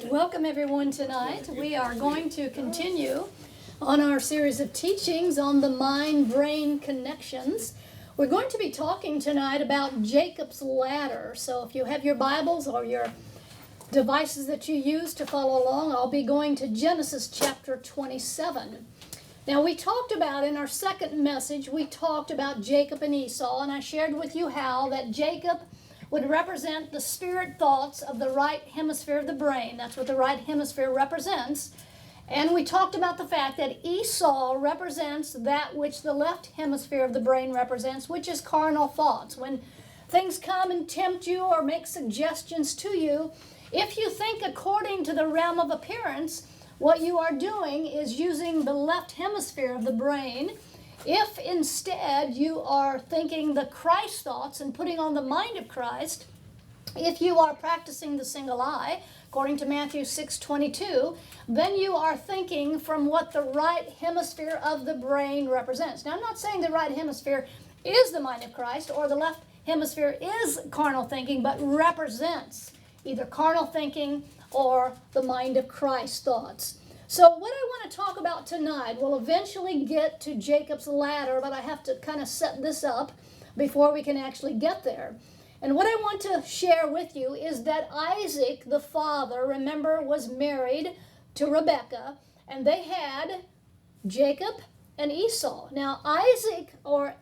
Welcome everyone tonight. We are going to continue on our series of teachings on the mind-brain connections. We're going to be talking tonight about Jacob's ladder. So if you have your Bibles or your devices that you use to follow along, I'll be going to Genesis chapter 27. Now we talked about, in our second message, we talked about Jacob and Esau, and I shared with you how that Jacob would represent the spirit thoughts of the right hemisphere of the brain. That's what the right hemisphere represents. And we talked about the fact that Esau represents that which the left hemisphere of the brain represents, which is carnal thoughts. When things come and tempt you or make suggestions to you, if you think according to the realm of appearance, what you are doing is using the left hemisphere of the brain. If instead you are thinking the Christ thoughts and putting on the mind of Christ, if you are practicing the single eye, according to Matthew 6:22, then you are thinking from what the right hemisphere of the brain represents. Now, I'm not saying the right hemisphere is the mind of Christ or the left hemisphere is carnal thinking, but represents either carnal thinking or the mind of Christ thoughts. So what I want to talk about tonight, we'll eventually get to Jacob's ladder, but I have to kind of set this up before we can actually get there. And what I want to share with you is that Isaac, the father, remember, was married to Rebekah, and they had Jacob and Esau. Now Isaac would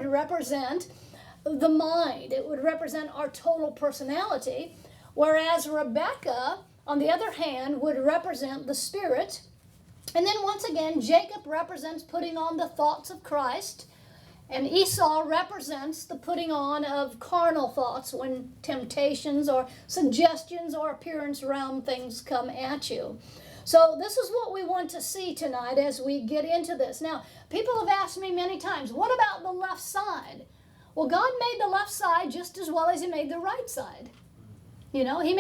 represent the mind. It would represent our total personality, whereas Rebekah, on the other hand, would represent the spirit. And then once again, Jacob represents putting on the thoughts of Christ, and Esau represents the putting on of carnal thoughts when temptations or suggestions or appearance realm things come at you. So this is what we want to see tonight as we get into this. Now, people have asked me many times, what about the left side? Well, God made the left side just as well as he made the right side. You know, he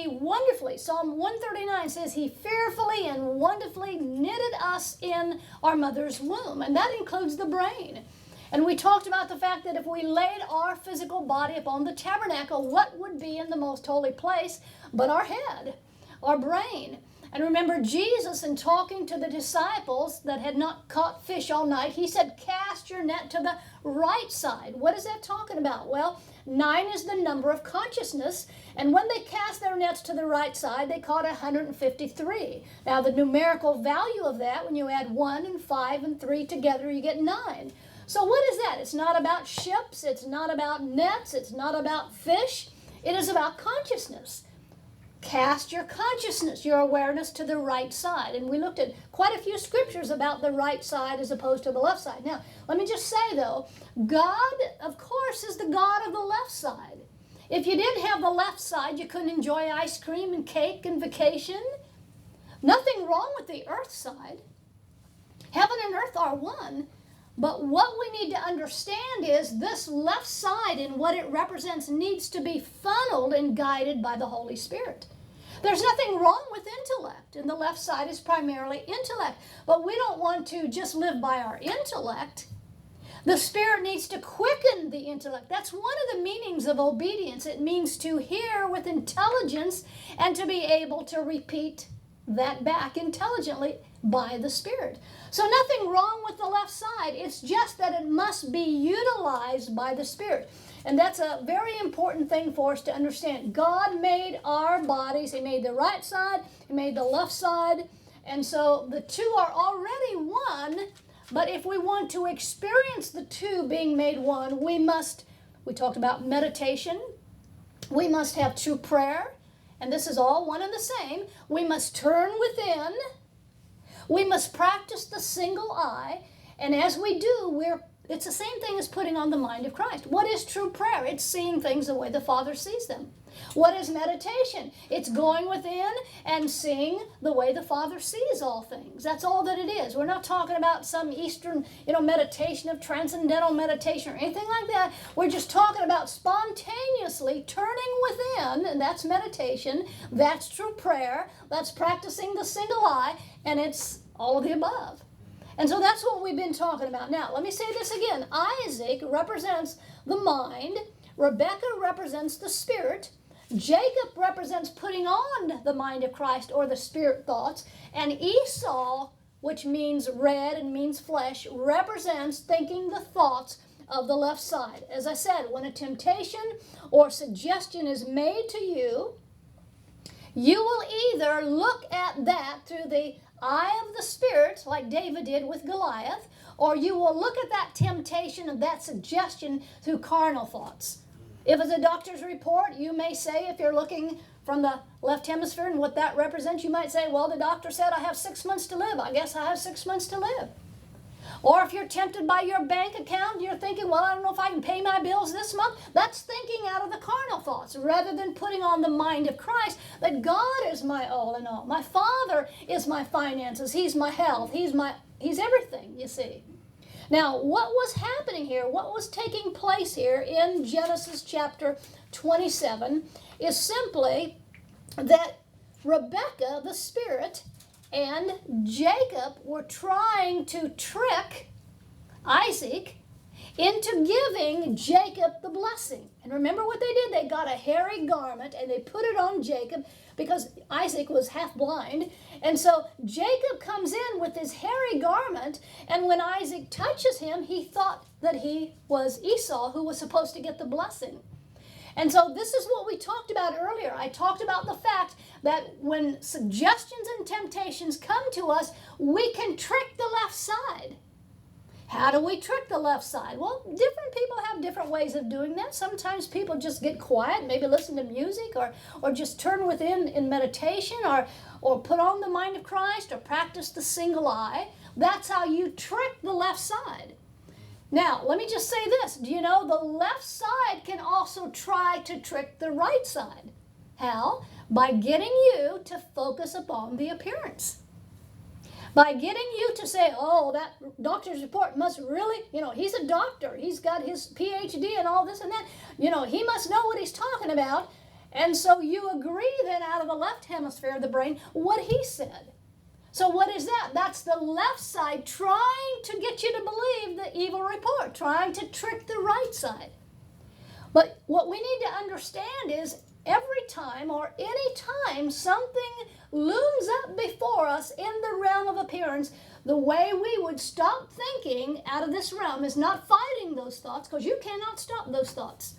wonderfully, Psalm 139 says, he fearfully and wonderfully knitted us in our mother's womb. And that includes the brain. And we talked about the fact that if we laid our physical body upon the tabernacle, what would be in the most holy place but our head, our brain? And remember, Jesus, in talking to the disciples that had not caught fish all night, he said, cast your net to the right side. What is that talking about? Well, 9 is the number of consciousness, and when they cast their nets to the right side, they caught 153. Now, the numerical value of that, when you add 1 and 5 and 3 together, you get 9. So what is that? It's not about ships, it's not about nets, it's not about fish. It is about consciousness. Cast your consciousness, your awareness to the right side. And we looked at quite a few scriptures about the right side as opposed to the left side. Now, let me just say, though, God, of course, is the God of the left side. If you didn't have the left side, you couldn't enjoy ice cream and cake and vacation. Nothing wrong with the earth side. Heaven and earth are one. But what we need to understand is this left side and what it represents needs to be funneled and guided by the Holy Spirit. There's nothing wrong with intellect, and the left side is primarily intellect. But we don't want to just live by our intellect. The Spirit needs to quicken the intellect. That's one of the meanings of obedience. It means to hear with intelligence and to be able to repeat that back intelligently by the Spirit. So nothing wrong with the left side. It's just that it must be utilized by the Spirit. And that's a very important thing for us to understand. God made our bodies. He made the right side. He made the left side. And so the two are already one. But if we want to experience the two being made one, we talked about meditation. We must have true prayer. And this is all one and the same. We must turn within. We must practice the single eye. And as we do, it's the same thing as putting on the mind of Christ. What is true prayer? It's seeing things the way the Father sees them. What is meditation? It's going within and seeing the way the Father sees all things. That's all that it is. We're not talking about some Eastern, meditation of transcendental meditation or anything like that. We're just talking about spontaneously turning within, and that's meditation. That's true prayer. That's practicing the single eye, and it's all of the above. And so that's what we've been talking about. Now, let me say this again. Isaac represents the mind. Rebekah represents the spirit. Jacob represents putting on the mind of Christ or the spirit thoughts, and Esau, which means red and means flesh, represents thinking the thoughts of the left side. As I said, when a temptation or suggestion is made to you, you will either look at that through the eye of the Spirit, like David did with Goliath, or you will look at that temptation and that suggestion through carnal thoughts. If it's a doctor's report, you may say, if you're looking from the left hemisphere and what that represents, you might say, well, the doctor said I have 6 months to live. I guess I have 6 months to live. Or if you're tempted by your bank account, you're thinking, well, I don't know if I can pay my bills this month. That's thinking out of the carnal thoughts rather than putting on the mind of Christ, that God is my all in all. My Father is my finances. He's my health. He's everything, you see. Now, what was happening here, what was taking place here in Genesis chapter 27 is simply that Rebekah, the spirit, and Jacob were trying to trick Isaac into giving Jacob the blessing. And remember what they did? They got a hairy garment and they put it on Jacob because Isaac was half blind. And so Jacob comes in with his hairy garment, and when Isaac touches him, he thought that he was Esau who was supposed to get the blessing. And so this is what we talked about earlier. I talked about the fact that when suggestions and temptations come to us, we can trick the left side. How do we trick the left side? Well, different people have different ways of doing that. Sometimes people just get quiet, maybe listen to music, or just turn within in meditation, or put on the mind of Christ, or practice the single eye. That's how you trick the left side. Now, let me just say this. Do you know the left side can also try to trick the right side? How? By getting you to focus upon the appearance. By getting you to say, oh, that doctor's report must really, he's a doctor. He's got his PhD and all this and that. He must know what he's talking about. And so you agree then out of the left hemisphere of the brain what he said. So what is that? That's the left side trying to get you to believe the evil report, trying to trick the right side. But what we need to understand is every time or any time something looms up before us in the realm of appearance, the way we would stop thinking out of this realm is not fighting those thoughts, because you cannot stop those thoughts.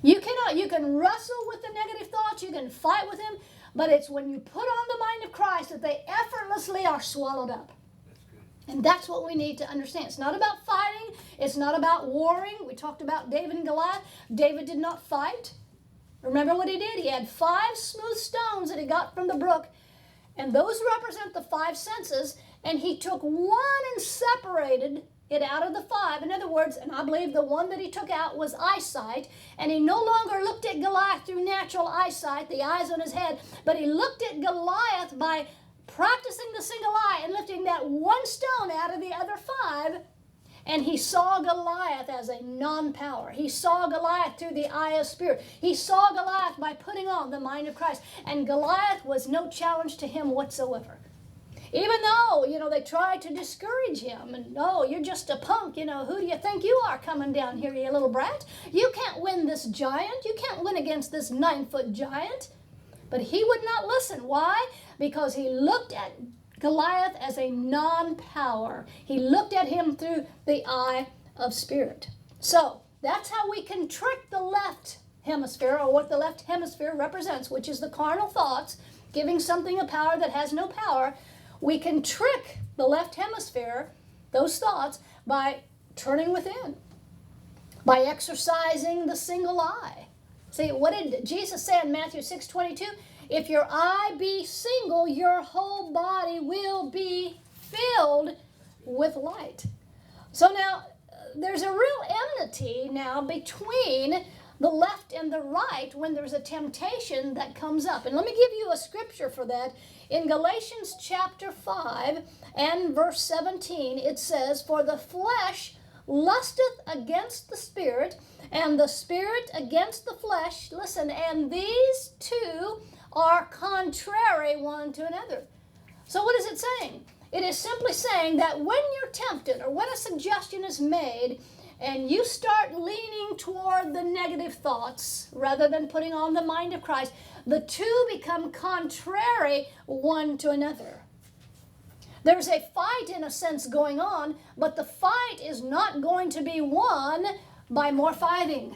You cannot. You can wrestle with the negative thoughts, you can fight with them, but it's when you put on the mind of Christ that they effortlessly are swallowed up. That's good. And that's what we need to understand. It's not about fighting. It's not about warring. We talked about David and Goliath. David did not fight. Remember what he did? He had 5 smooth stones that he got from the brook, and those represent the 5 senses, and he took one and separated it out of the 5. In other words, and I believe the one that he took out was eyesight, and he no longer looked at Goliath through natural eyesight, the eyes on his head, but he looked at Goliath by practicing the single eye and lifting that one stone out of the other 5, and he saw Goliath as a non-power. He saw Goliath through the eye of spirit. He saw Goliath by putting on the mind of Christ, and Goliath was no challenge to him whatsoever. Even though, they tried to discourage him, and, oh, you're just a punk, who do you think you are coming down here, you little brat? You can't win this giant. You can't win against this 9-foot giant. But he would not listen. Why? Because he looked at Goliath as a non-power. He looked at him through the eye of spirit. So, that's how we can trick the left hemisphere, or what the left hemisphere represents, which is the carnal thoughts, giving something a power that has no power. We can trick the left hemisphere, those thoughts, by turning within, by exercising the single eye. See, what did Jesus say in Matthew 6:22? If your eye be single, your whole body will be filled with light. So now, there's a real enmity now between the left and the right when there's a temptation that comes up. And let me give you a scripture for that. In Galatians chapter 5 and verse 17, it says, for the flesh lusteth against the spirit, and the spirit against the flesh. Listen, and these two are contrary one to another. So what is it saying? It is simply saying that when you're tempted, or when a suggestion is made, and you start leaning toward the negative thoughts rather than putting on the mind of Christ, the two become contrary one to another. There's a fight in a sense going on, but the fight is not going to be won by more fighting.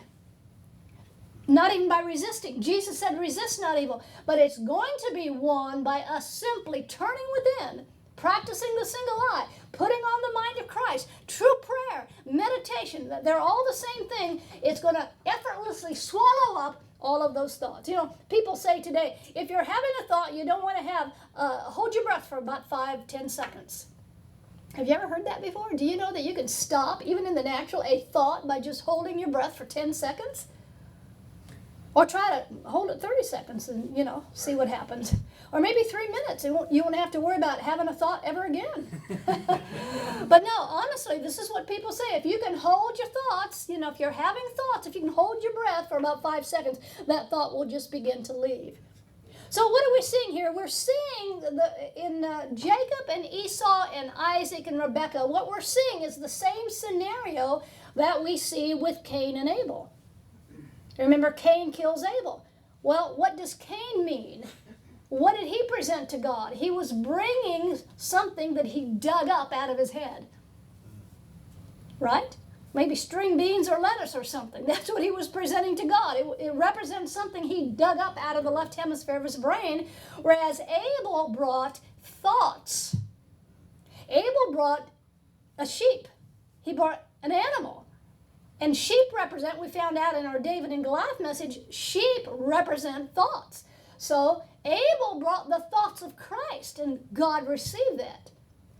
Not even by resisting. Jesus said, resist not evil. But it's going to be won by us simply turning within, practicing the single eye, putting on the mind of Christ, true prayer, meditation. They're all the same thing. It's going to effortlessly swallow up all of those thoughts. You know, people say today, if you're having a thought you don't want to have, hold your breath for about 5-10 seconds. Have you ever heard that before? Do you know that you can stop, even in the natural, a thought by just holding your breath for 10 seconds? Or try to hold it 30 seconds and, see what happens. Or maybe 3 minutes, and you won't have to worry about having a thought ever again. But no, honestly, this is what people say. If you can hold your thoughts, if you're having thoughts, if you can hold your breath for about 5 seconds, that thought will just begin to leave. So what are we seeing here? We're seeing in Jacob and Esau and Isaac and Rebekah, what we're seeing is the same scenario that we see with Cain and Abel. Remember, Cain kills Abel. Well, what does Cain mean? What did he present to God? He was bringing something that he dug up out of his head. Right? Maybe string beans or lettuce or something. That's what he was presenting to God. It represents something he dug up out of the left hemisphere of his brain, whereas Abel brought thoughts. Abel brought a sheep. He brought an animal. And sheep represent, we found out in our David and Goliath message, sheep represent thoughts. So Abel brought the thoughts of Christ, and God received that.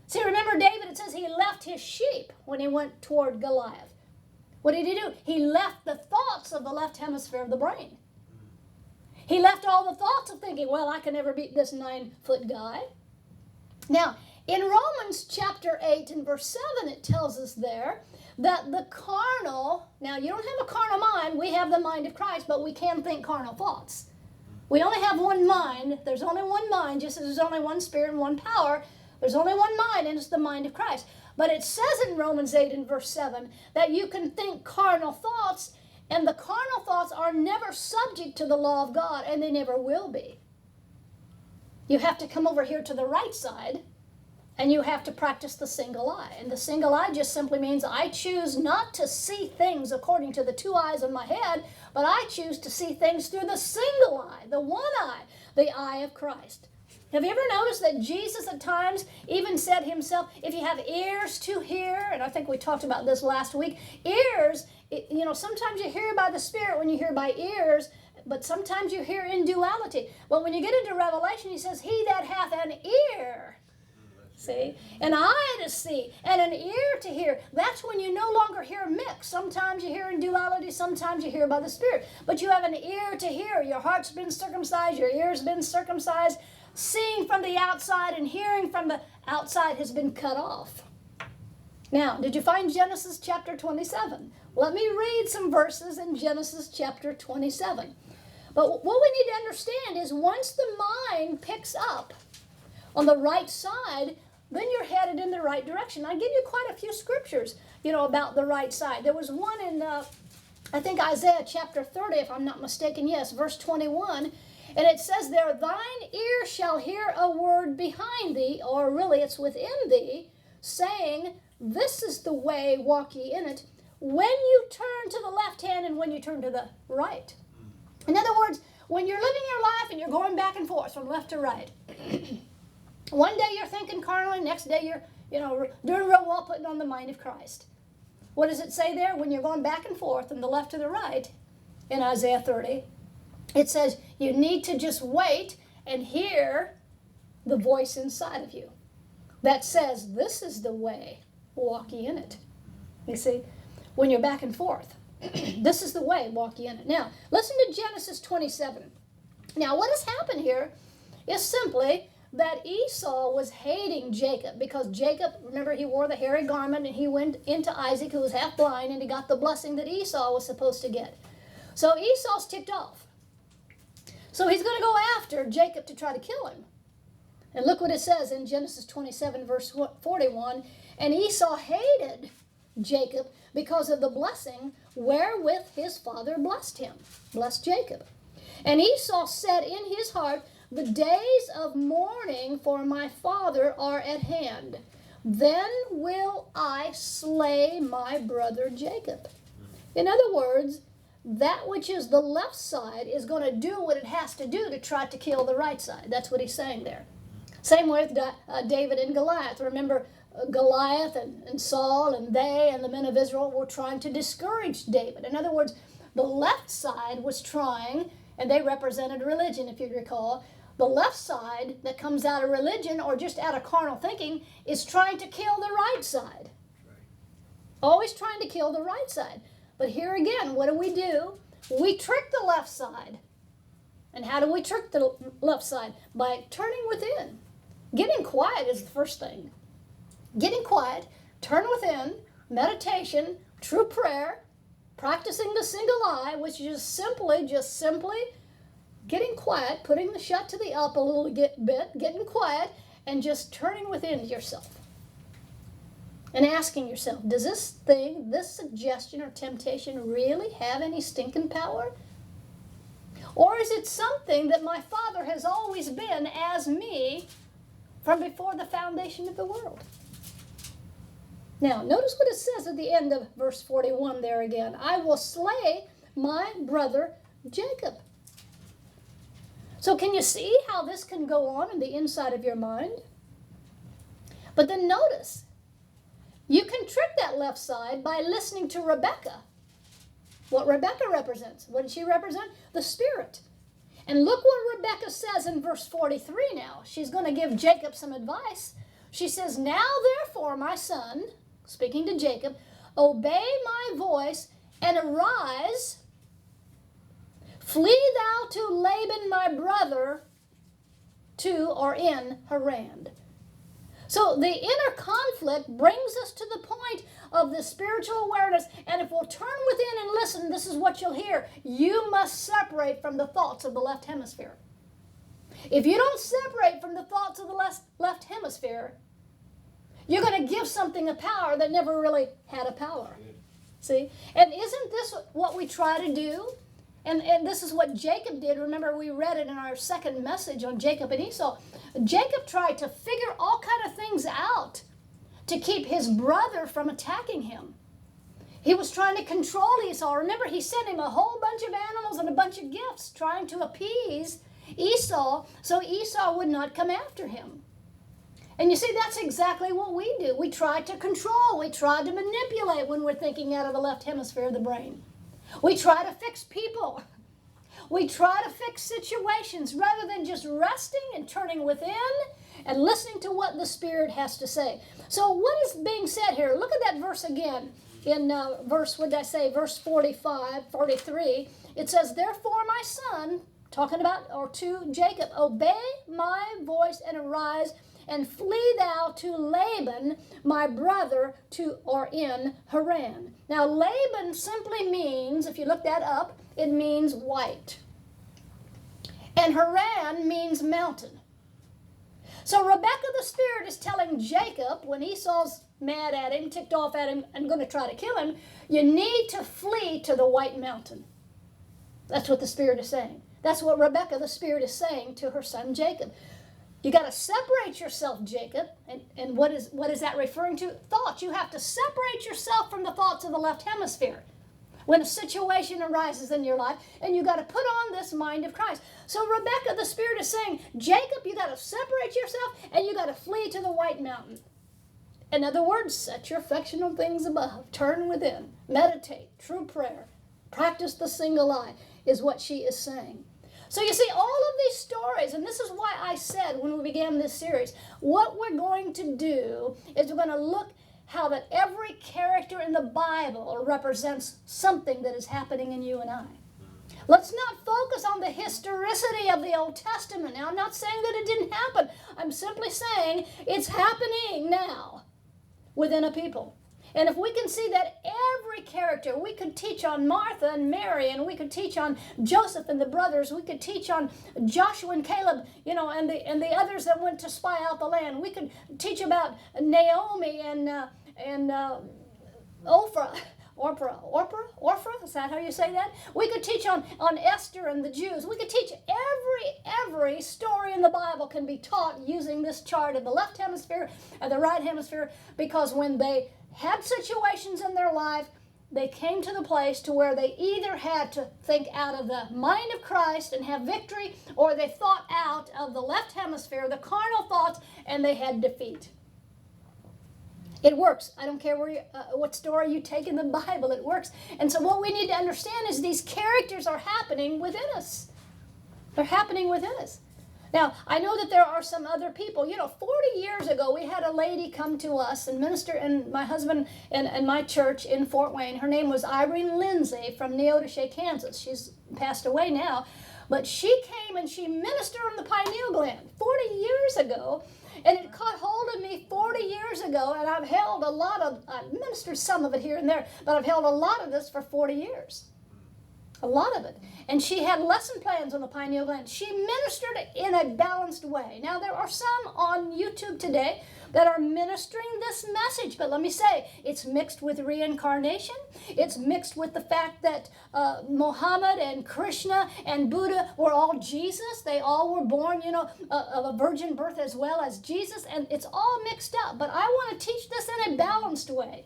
See, remember David, it says he left his sheep when he went toward Goliath. What did he do? He left the thoughts of the left hemisphere of the brain. He left all the thoughts of thinking, well, I can never beat this 9-foot guy. Now, in Romans chapter 8 and verse 7, it tells us there that the carnal, now you don't have a carnal mind, we have the mind of Christ, but we can think carnal thoughts. We only have one mind. There's only one mind, just as there's only one spirit and one power. There's only one mind, and it's the mind of Christ. But it says in Romans 8 and verse 7 that you can think carnal thoughts, and the carnal thoughts are never subject to the law of God, and they never will be. You have to come over here to the right side, and you have to practice the single eye. And the single eye just simply means I choose not to see things according to the two eyes of my head, but I choose to see things through the single eye, the one eye, the eye of Christ. Have you ever noticed that Jesus at times even said himself, if you have ears to hear, and I think we talked about this last week, ears, sometimes you hear by the Spirit when you hear by ears, but sometimes you hear in duality. But when you get into Revelation, he says, he that hath an ear, see, an eye to see, and an ear to hear. That's when you no longer hear mixed. Sometimes you hear in duality, sometimes you hear by the Spirit. But you have an ear to hear. Your heart's been circumcised, your ear's been circumcised. Seeing from the outside and hearing from the outside has been cut off. Now, did you find Genesis chapter 27? Let me read some verses in Genesis chapter 27. But what we need to understand is once the mind picks up on the right side, then you're headed in the right direction. I give you quite a few scriptures, about the right side. There was one in, I think Isaiah chapter 30, if I'm not mistaken, yes, verse 21. And it says there, thine ear shall hear a word behind thee, or really it's within thee, saying, this is the way, walk ye in it, when you turn to the left hand and when you turn to the right. In other words, when you're living your life and you're going back and forth from left to right, one day you're thinking carnally, next day you're, doing real well, putting on the mind of Christ. What does it say there? When you're going back and forth from the left to the right, in Isaiah 30, it says you need to just wait and hear the voice inside of you that says, this is the way, walk ye in it. You see, when you're back and forth, this is the way, walk ye in it. Now, listen to Genesis 27. Now, what has happened here is simply that Esau was hating Jacob because Jacob, remember, he wore the hairy garment and he went into Isaac, who was half blind, and he got the blessing that Esau was supposed to get. So Esau's ticked off. So he's going to go after Jacob to try to kill him. And look what it says in Genesis 27, verse 41. And Esau hated Jacob because of the blessing wherewith his father blessed Jacob. And Esau said in his heart, the days of mourning for my father are at hand. Then will I slay my brother Jacob. In other words, that which is the left side is going to do what it has to do to try to kill the right side. That's what he's saying there. Same way with David and Goliath. Remember, Goliath and Saul and they and the men of Israel were trying to discourage David. In other words, the left side was trying, and they represented religion, if you recall. The left side that comes out of religion or just out of carnal thinking is trying to kill the right side. Always trying to kill the right side. But here again, what do? We trick the left side. And how do we trick the left side? By turning within. Getting quiet is the first thing. Getting quiet, turn within, meditation, true prayer, practicing the single eye, which is just simply getting quiet, putting the shut to the up a little bit, getting quiet, and just turning within yourself. And asking yourself, does this thing, this suggestion or temptation really have any stinking power? Or is it something that my Father has always been as me from before the foundation of the world? Now, notice what it says at the end of verse 41 there again. I will slay my brother Jacob. So can you see how this can go on in the inside of your mind? But then notice, you can trick that left side by listening to Rebekah. What Rebekah represents. What did she represent? The Spirit. And look what Rebekah says in verse 43 now. She's going to give Jacob some advice. She says, now therefore, my son, speaking to Jacob, obey my voice and arise. Flee thou to Laban my brother in Haran. So the inner conflict brings us to the point of the spiritual awareness. And if we'll turn within and listen, this is what you'll hear. You must separate from the thoughts of the left hemisphere. If you don't separate from the thoughts of the left hemisphere, you're going to give something a power that never really had a power. See? And isn't this what we try to do? And this is what Jacob did. Remember, we read it in our second message on Jacob and Esau. Jacob tried to figure all kind of things out to keep his brother from attacking him. He was trying to control Esau. Remember, he sent him a whole bunch of animals and a bunch of gifts trying to appease Esau so Esau would not come after him. And you see, that's exactly what we do. We try to control. We try to manipulate when we're thinking out of the left hemisphere of the brain. We try to fix people. We try to fix situations rather than just resting and turning within and listening to what the Spirit has to say. So what is being said here? Look at that verse again. In verse 45, 43, it says, therefore, my son, talking about, or to Jacob, obey my voice and arise and flee thou to Laban, my brother, in Haran. Now, Laban simply means, if you look that up, it means white. And Haran means mountain. So Rebekah the Spirit is telling Jacob, when Esau's mad at him, ticked off at him, and going to try to kill him, you need to flee to the white mountain. That's what the Spirit is saying. That's what Rebekah the Spirit is saying to her son Jacob. You got to separate yourself, Jacob. And what is that referring to? Thoughts. You have to separate yourself from the thoughts of the left hemisphere when a situation arises in your life, and you got to put on this mind of Christ. So Rebekah, the Spirit is saying, Jacob, you got to separate yourself, and you got to flee to the white mountain. In other words, set your affection on things above. Turn within. Meditate. True prayer. Practice the single eye is what she is saying. So you see, all of these stories, and this is why I said when we began this series, what we're going to do is we're going to look how that every character in the Bible represents something that is happening in you and I. Let's not focus on the historicity of the Old Testament. Now, I'm not saying that it didn't happen. I'm simply saying it's happening now within a people. And if we can see that every character, we could teach on Martha and Mary, and we could teach on Joseph and the brothers, we could teach on Joshua and Caleb, and the others that went to spy out the land. We could teach about Naomi and Ophrah. Orpha, is that how you say that? We could teach on Esther and the Jews. We could teach every story in the Bible can be taught using this chart of the left hemisphere and the right hemisphere, because when they had situations in their life, they came to the place to where they either had to think out of the mind of Christ and have victory, or they thought out of the left hemisphere, the carnal thoughts, and they had defeat. It works. I don't care what story you take in the Bible, it works. And so what we need to understand is these characters are happening within us. They're happening within us. Now, I know that there are some other people. 40 years ago, we had a lady come to us and minister in my husband and my church in Fort Wayne. Her name was Irene Lindsay from Neodesha, Kansas. She's passed away now. But she came and she ministered on the pineal gland 40 years ago. And it caught hold of me 40 years ago. And I've ministered some of it here and there, but I've held a lot of this for 40 years. A lot of it. And she had lesson plans on the pineal gland. She ministered in a balanced way. Now, there are some on YouTube today that are ministering this message, but let me say, it's mixed with reincarnation. It's mixed with the fact that Muhammad and Krishna and Buddha were all Jesus. They all were born, of a virgin birth as well as Jesus, and it's all mixed up. But I want to teach this in a balanced way.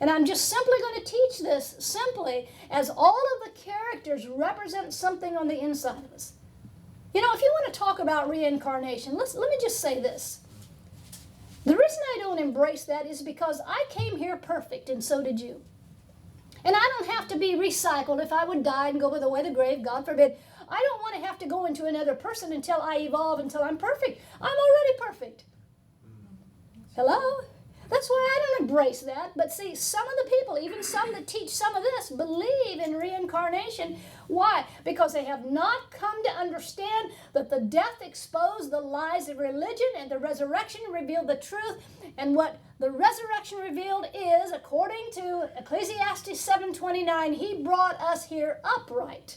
And I'm just simply going to teach this simply as all of the characters represent something on the inside of us. If you want to talk about reincarnation, let me just say this. The reason I don't embrace that is because I came here perfect, and so did you. And I don't have to be recycled. If I would die and go by the way of the grave, God forbid, I don't want to have to go into another person until I evolve, until I'm perfect. I'm already perfect. Hello? That's why I don't embrace that. But see, some of the people, even some that teach some of this, believe in reincarnation. Why? Because they have not come to understand that the death exposed the lies of religion and the resurrection revealed the truth. And what the resurrection revealed is, according to Ecclesiastes 7:29, he brought us here upright.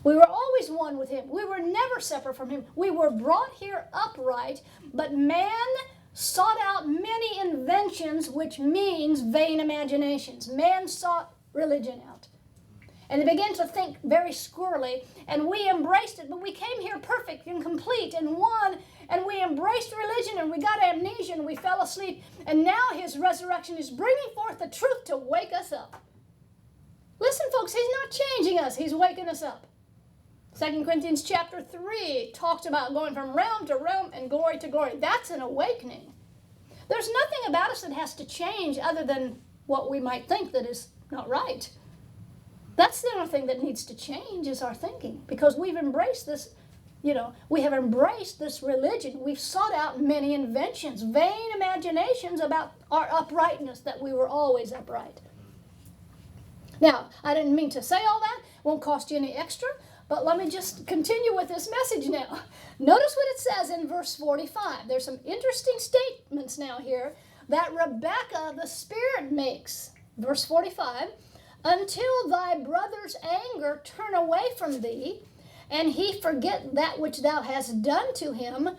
We were always one with him. We were never separate from him. We were brought here upright, but man sought out many inventions, which means vain imaginations. Man sought religion out. And they began to think very squirrely, and we embraced it, but we came here perfect and complete and one, and we embraced religion, and we got amnesia, and we fell asleep, and now his resurrection is bringing forth the truth to wake us up. Listen, folks, he's not changing us. He's waking us up. 2 Corinthians chapter 3 talks about going from realm to realm and glory to glory. That's an awakening. There's nothing about us that has to change other than what we might think that is not right. That's the only thing that needs to change is our thinking, because we've embraced this, we have embraced this religion. We've sought out many inventions, vain imaginations about our uprightness, that we were always upright. Now, I didn't mean to say all that. Won't cost you any extra. But let me just continue with this message now. Notice what it says in verse 45. There's some interesting statements now here that Rebekah, the Spirit, makes. Verse 45, until thy brother's anger turn away from thee, and he forget that which thou hast done to him,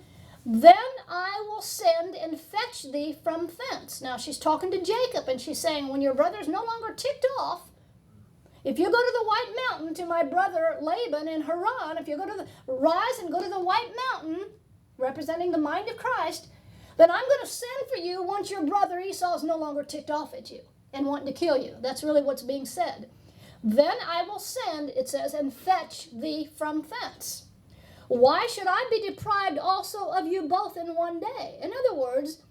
then I will send and fetch thee from thence. Now she's talking to Jacob, and she's saying, when your brother's no longer ticked off, if you go to the White Mountain to my brother Laban in Haran, if you rise and go to the White Mountain, representing the mind of Christ, then I'm going to send for you once your brother Esau is no longer ticked off at you and wanting to kill you. That's really what's being said. Then I will send, it says, and fetch thee from thence. Why should I be deprived also of you both in one day? In other words,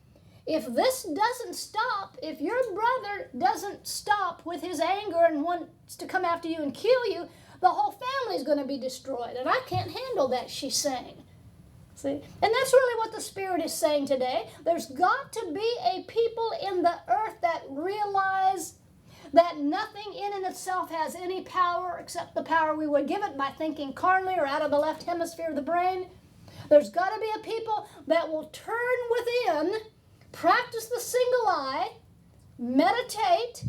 if this doesn't stop, if your brother doesn't stop with his anger and wants to come after you and kill you, the whole family is going to be destroyed. And I can't handle that, she's saying. See? And that's really what the Spirit is saying today. There's got to be a people in the earth that realize that nothing in and itself has any power except the power we would give it by thinking carnally or out of the left hemisphere of the brain. There's got to be a people that will turn within, practice the single eye, meditate,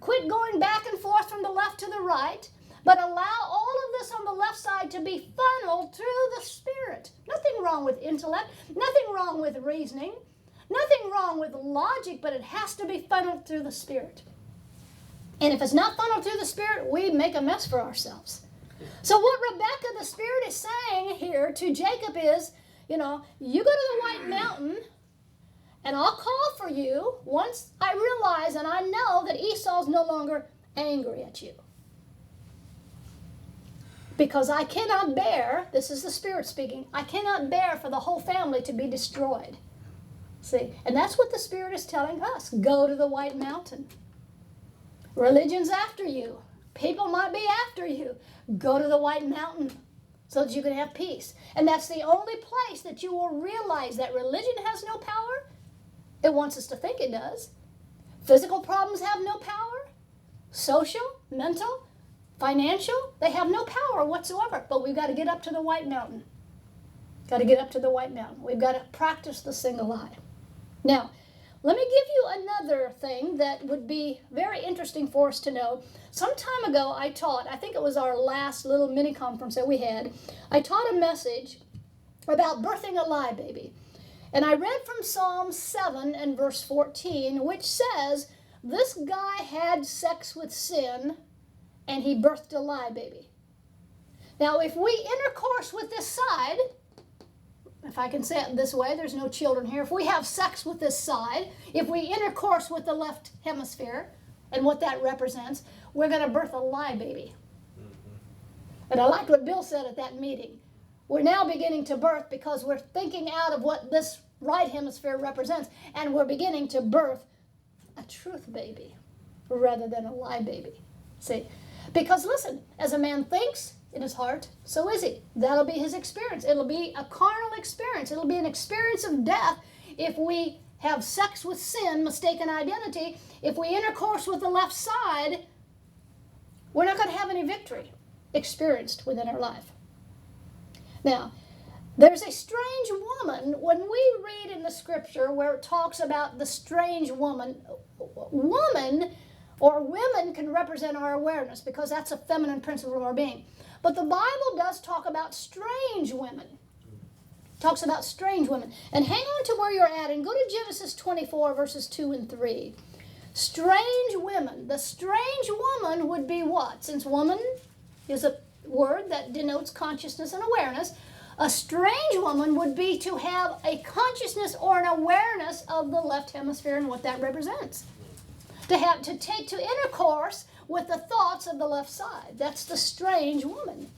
quit going back and forth from the left to the right, but allow all of this on the left side to be funneled through the Spirit. Nothing wrong with intellect, nothing wrong with reasoning, nothing wrong with logic, but it has to be funneled through the Spirit. And if it's not funneled through the Spirit, we make a mess for ourselves. So what Rebecca, the Spirit, is saying here to Jacob is, you go to the White Mountain, and I'll call for you once I realize and I know that Esau's no longer angry at you. Because I cannot bear, this is the Spirit speaking, I cannot bear for the whole family to be destroyed. See, and that's what the Spirit is telling us. Go to the White Mountain. Religion's after you. People might be after you. Go to the White Mountain so that you can have peace. And that's the only place that you will realize that religion has no power. It wants us to think it does. Physical problems have no power. Social, mental, financial, they have no power whatsoever. But we've got to get up to the White Mountain. Got to get up to the White Mountain. We've got to practice the single eye. Now, let me give you another thing that would be very interesting for us to know. Some time ago I taught, I think it was our last little mini conference that we had, I taught a message about birthing a lie baby. And I read from Psalm 7 and verse 14, which says, this guy had sex with sin and he birthed a lie baby. Now if we intercourse with this side, if I can say it this way, there's no children here. If we have sex with this side, if we intercourse with the left hemisphere and what that represents, we're going to birth a lie baby. Mm-hmm. And I liked what Bill said at that meeting. We're now beginning to birth because we're thinking out of what this right hemisphere represents, and we're beginning to birth a truth baby rather than a lie baby. See? Because listen, as a man thinks in his heart, so is he. That'll be his experience. It'll be a carnal experience. It'll be an experience of death if we have sex with sin, mistaken identity. If we intercourse with the left side, we're not going to have any victory experienced within our life. Now, there's a strange woman. When we read in the scripture where it talks about the strange woman, woman or women can represent our awareness because that's a feminine principle of our being. But the Bible does talk about strange women. It talks about strange women. And hang on to where you're at and go to Genesis 24, verses 2 and 3. Strange women. The strange woman would be what? Since woman is a word that denotes consciousness and awareness, a strange woman would be to have a consciousness or an awareness of the left hemisphere and what that represents. To intercourse with the thoughts of the left side. That's the strange woman.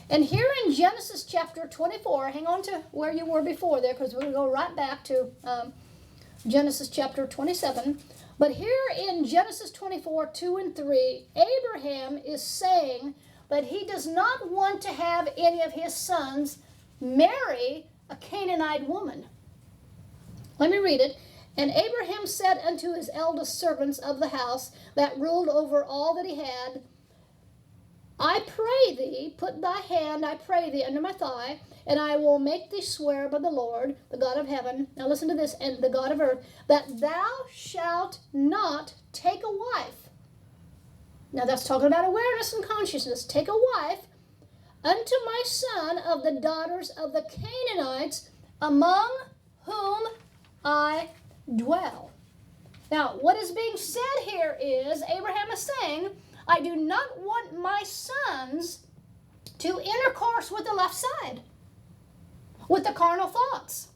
And here in Genesis chapter 24, hang on to where you were before there because we're going to go right back to Genesis chapter 27. But here in Genesis 24, 2 and 3, Abraham is saying that he does not want to have any of his sons marry a Canaanite woman. Let me read it. And Abraham said unto his eldest servants of the house that ruled over all that he had, I pray thee, put thy hand, I pray thee, under my thigh, and I will make thee swear by the Lord, the God of heaven, now listen to this, and the God of earth, that thou shalt not take a wife. Now that's talking about awareness and consciousness. Take a wife unto my son of the daughters of the Canaanites, among whom I dwell. Now, what is being said here is, Abraham is saying, I do not want my sons to intercourse with the left side, with the carnal thoughts,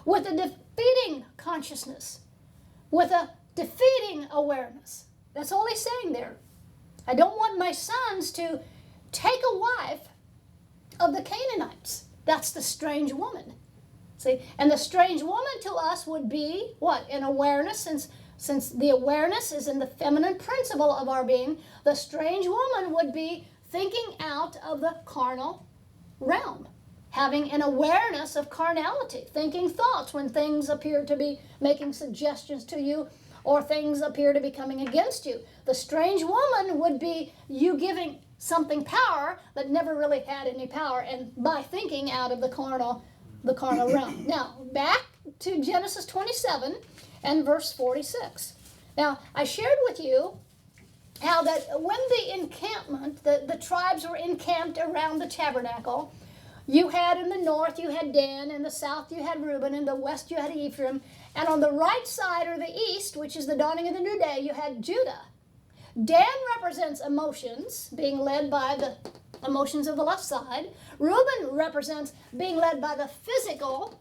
with a defeating consciousness, with a defeating awareness. That's all he's saying there. I don't want my sons to take a wife of the Canaanites. That's the strange woman. See, and the strange woman to us would be what? An awareness, since the awareness is in the feminine principle of our being, the strange woman would be thinking out of the carnal realm, having an awareness of carnality, thinking thoughts when things appear to be making suggestions to you or things appear to be coming against you. The strange woman would be you giving something power that never really had any power, and by thinking out of the carnal realm. Now, back to Genesis 27 and verse 46. Now, I shared with you how that when the encampment, the tribes were encamped around the tabernacle, you had in the north, you had Dan, in the south, you had Reuben, in the west, you had Ephraim, And on the right side, or the east, which is the dawning of the new day, you had Judah. Dan represents emotions, being led by the emotions of the left side. Reuben represents being led by the physical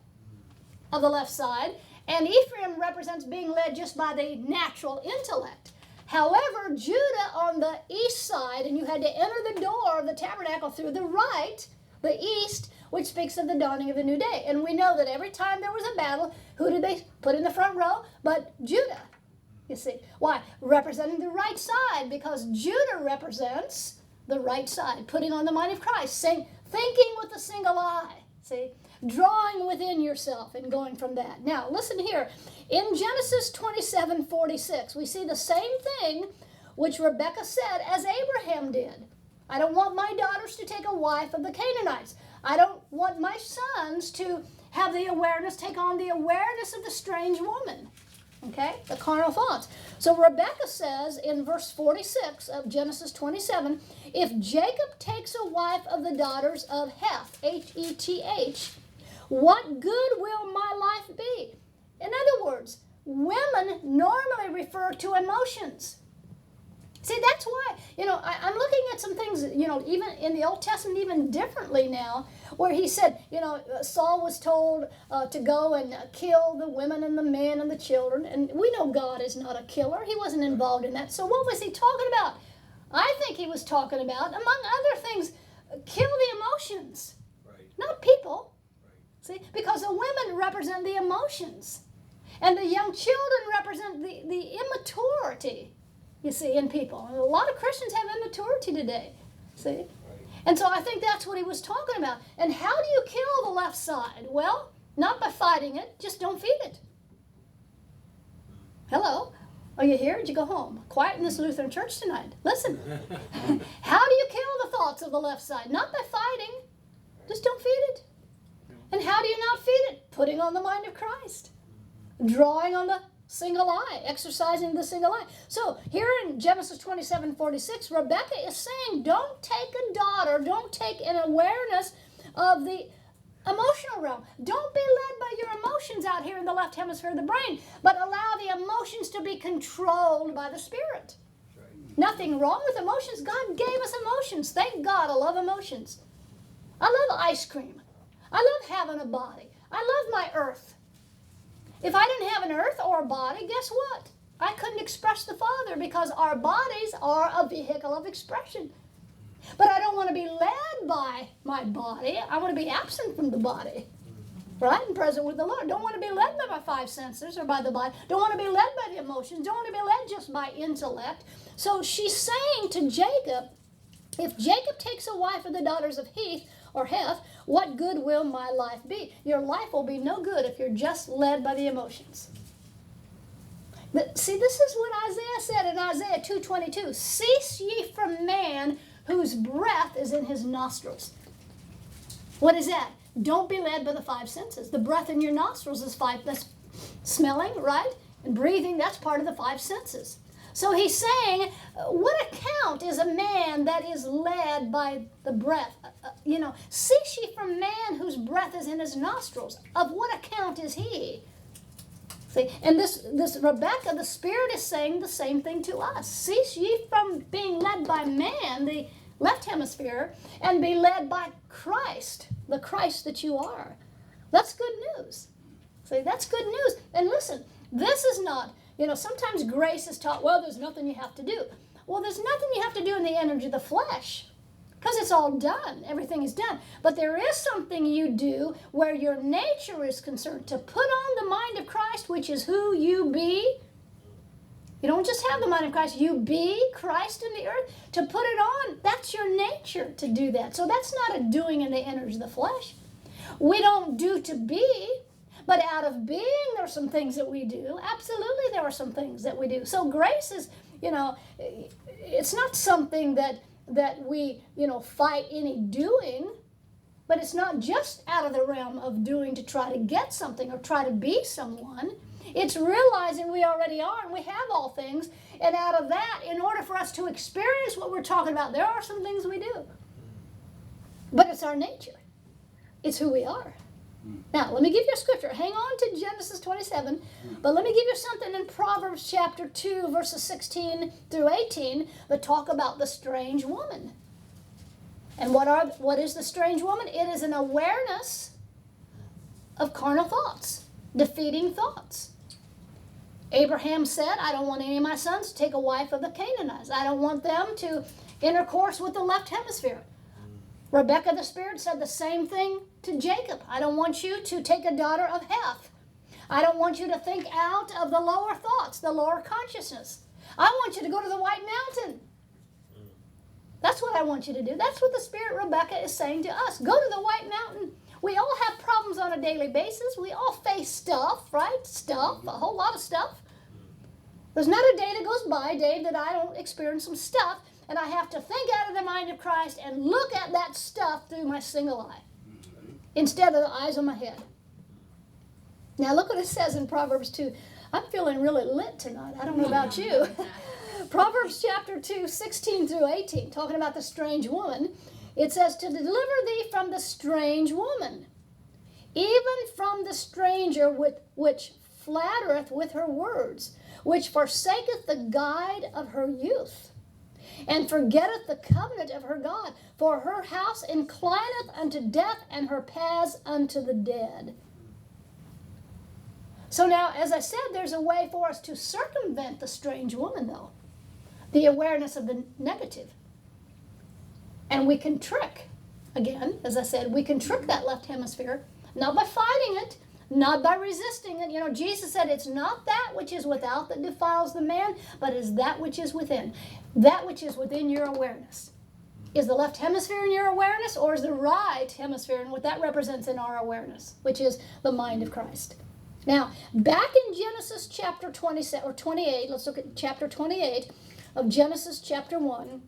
of the left side. And Ephraim represents being led just by the natural intellect. However, Judah on the east side, and you had to enter the door of the tabernacle through the right, the east, which speaks of the dawning of the new day. And we know that every time there was a battle, who did they put in the front row? But Judah, you see. Why? Representing the right side, because Judah represents the right side, putting on the mind of Christ, saying, thinking with a single eye, see, drawing within yourself and going from that. Now, listen here. In Genesis 27:46, we see the same thing which Rebekah said as Abraham did. I don't want my daughters to take a wife of the Canaanites. I don't want my sons to have the awareness, take on the awareness of the strange woman. Okay? The carnal thoughts. So Rebekah says in verse 46 of Genesis 27, if Jacob takes a wife of the daughters of Heth, H-E-T-H, what good will my life be? In other words, women normally refer to emotions. See, that's why, I'm looking at some things, even in the Old Testament, even differently now, where he said, Saul was told to go and kill the women and the men and the children. And we know God is not a killer. He wasn't involved in that. So what was he talking about? I think he was talking about, among other things, kill the emotions, not people. See, because the women represent the emotions. And the young children represent the immaturity, you see, in people. A lot of Christians have immaturity today, see? And so I think that's what he was talking about. And how do you kill the left side? Well, not by fighting it, just don't feed it. Hello? Are you here? Did you go home? Quiet in this Lutheran church tonight. Listen. How do you kill the thoughts of the left side? Not by fighting, just don't feed it. And how do you not feed it? Putting on the mind of Christ. Drawing on the single eye. Exercising the single eye. So here in Genesis 27:46, Rebekah is saying, don't take a daughter, don't take an awareness of the emotional realm. Don't be led by your emotions out here in the left hemisphere of the brain, but allow the emotions to be controlled by the Spirit. Nothing wrong with emotions. God gave us emotions. Thank God. I love emotions. I love ice cream. I love having a body. I love my earth. If I didn't have an earth or a body, guess what? I couldn't express the Father because our bodies are a vehicle of expression. But I don't want to be led by my body. I want to be absent from the body. Right? And present with the Lord. Don't want to be led by my five senses or by the body. Don't want to be led by the emotions. Don't want to be led just by intellect. So she's saying to Jacob, if Jacob takes a wife of the daughters of Heth, what good will my life be? Your life will be no good if you're just led by the emotions. But see, this is what Isaiah said in Isaiah 2:22. Cease ye from man whose breath is in his nostrils. What is that? Don't be led by the five senses. The breath in your nostrils is that's smelling, right? And breathing, that's part of the five senses. So he's saying, what account is a man that is led by the breath? Cease ye from man whose breath is in his nostrils. Of what account is he? See, and this Rebekah, the Spirit is saying the same thing to us. Cease ye from being led by man, the left hemisphere, and be led by Christ, the Christ that you are. That's good news. See, that's good news. And listen, this is not, sometimes grace is taught, well, there's nothing you have to do. Well, there's nothing you have to do in the energy of the flesh because it's all done. Everything is done. But there is something you do where your nature is concerned to put on the mind of Christ, which is who you be. You don't just have the mind of Christ. You be Christ in the earth. To put it on, that's your nature to do that. So that's not a doing in the energy of the flesh. We don't do to be. But out of being, there are some things that we do. Absolutely, there are some things that we do. So grace is, it's not something that we, fight any doing, but it's not just out of the realm of doing to try to get something or try to be someone. It's realizing we already are and we have all things. And out of that, in order for us to experience what we're talking about, there are some things we do. But it's our nature. It's who we are. Now, let me give you a scripture. Hang on to Genesis 27, but let me give you something in Proverbs chapter 2, verses 16 through 18 that talk about the strange woman. And what is the strange woman? It is an awareness of carnal thoughts, defeating thoughts. Abraham said, I don't want any of my sons to take a wife of the Canaanites. I don't want them to intercourse with the left hemisphere. Rebekah the Spirit said the same thing to Jacob. I don't want you to take a daughter of Heth. I don't want you to think out of the lower thoughts, the lower consciousness. I want you to go to the White Mountain. That's what I want you to do. That's what the Spirit Rebekah is saying to us. Go to the White Mountain. We all have problems on a daily basis. We all face stuff, right? Stuff, a whole lot of stuff. There's not a day that goes by, Dave, that I don't experience some stuff, and I have to think out of the mind of Christ and look at that stuff through my single eye instead of the eyes on my head. Now look what it says in Proverbs 2. I'm feeling really lit tonight. I don't know about you. Proverbs chapter 2, 16 through 18, talking about the strange woman. It says, to deliver thee from the strange woman, even from the stranger which flattereth with her words, which forsaketh the guide of her youth, and forgetteth the covenant of her God. For her house inclineth unto death, and her paths unto the dead. So now, as I said, there's a way for us to circumvent the strange woman, though. The awareness of the negative. And we can trick, again, as I said, we can trick that left hemisphere, not by fighting it, not by resisting it. You know, Jesus said it's not that which is without that defiles the man, but is that which is within. That which is within your awareness. Is the left hemisphere in your awareness, or is the right hemisphere and what that represents in our awareness, which is the mind of Christ? Now, back in Genesis chapter 27 or 28, let's look at chapter 28 of Genesis chapter 1.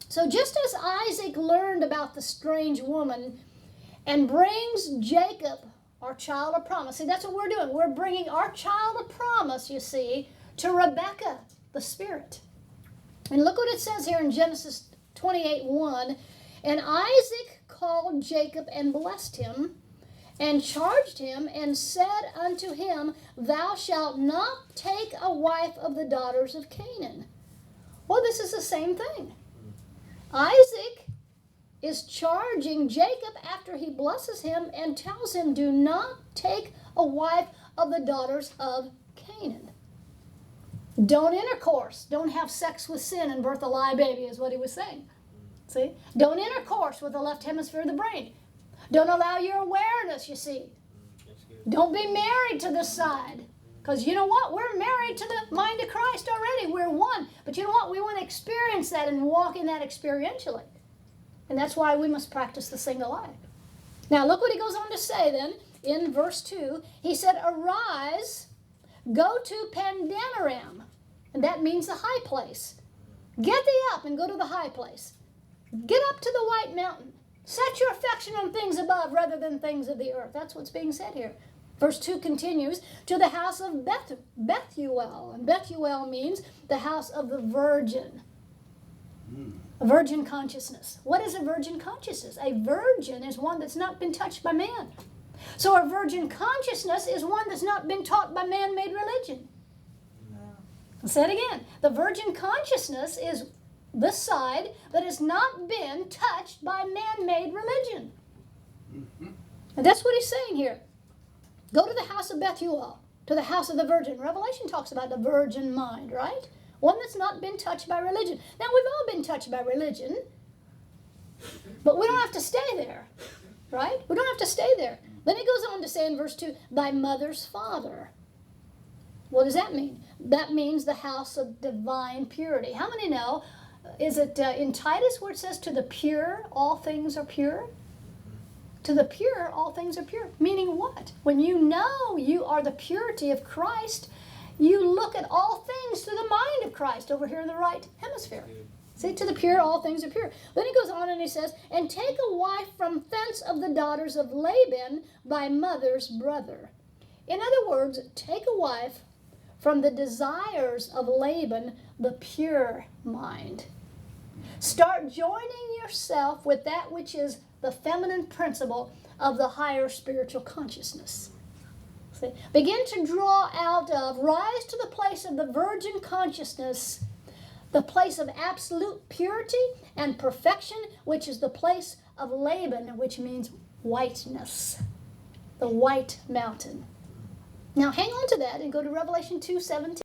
So just as Isaac learned about the strange woman and brings Jacob, our child of promise. See, that's what we're doing. We're bringing our child of promise, you see, to Rebekah, the Spirit. And look what it says here in Genesis 28:1. And Isaac called Jacob and blessed him and charged him and said unto him, thou shalt not take a wife of the daughters of Canaan. Well, this is the same thing. Isaac is charging Jacob after he blesses him and tells him, do not take a wife of the daughters of Canaan. Don't intercourse. Don't have sex with sin and birth a lie baby is what he was saying. See? Don't intercourse with the left hemisphere of the brain. Don't allow your awareness, you see. Don't be married to this side. Because you know what? We're married to the mind of Christ already. We're one. But you know what? We want to experience that and walk in that experientially. And that's why we must practice the single eye. Now look what he goes on to say then in verse 2. He said, arise, go to Pandanaram. And that means the high place. Get thee up and go to the high place. Get up to the White Mountain. Set your affection on things above rather than things of the earth. That's what's being said here. Verse 2 continues, to the house of Bethuel. And Bethuel means the house of the virgin. A virgin consciousness. What is a virgin consciousness? A virgin is one that's not been touched by man. So a virgin consciousness is one that's not been taught by man-made religion. No. I'll say it again. The virgin consciousness is this side that has not been touched by man-made religion. And that's what he's saying here. Go to the house of Bethuel, to the house of the virgin. Revelation talks about the virgin mind, right? One that's not been touched by religion. Now, we've all been touched by religion, but we don't have to stay there, right? We don't have to stay there. Then he goes on to say in verse 2, thy mother's father. What does that mean? That means the house of divine purity. How many know, is it in Titus where it says, to the pure, all things are pure? To the pure, all things are pure. Meaning what? When you know you are the purity of Christ, you look at all things through the mind of Christ over here in the right hemisphere. See, to the pure, all things are pure. Then he goes on and he says, and take a wife from thence of the daughters of Laban, thy mother's brother. In other words, take a wife from the desires of Laban, the pure mind. Start joining yourself with that which is the feminine principle of the higher spiritual consciousness. See? Begin to draw out of, rise to the place of the virgin consciousness, the place of absolute purity and perfection, which is the place of Laban, which means whiteness, the white mountain. Now hang on to that and go to Revelation 2:17.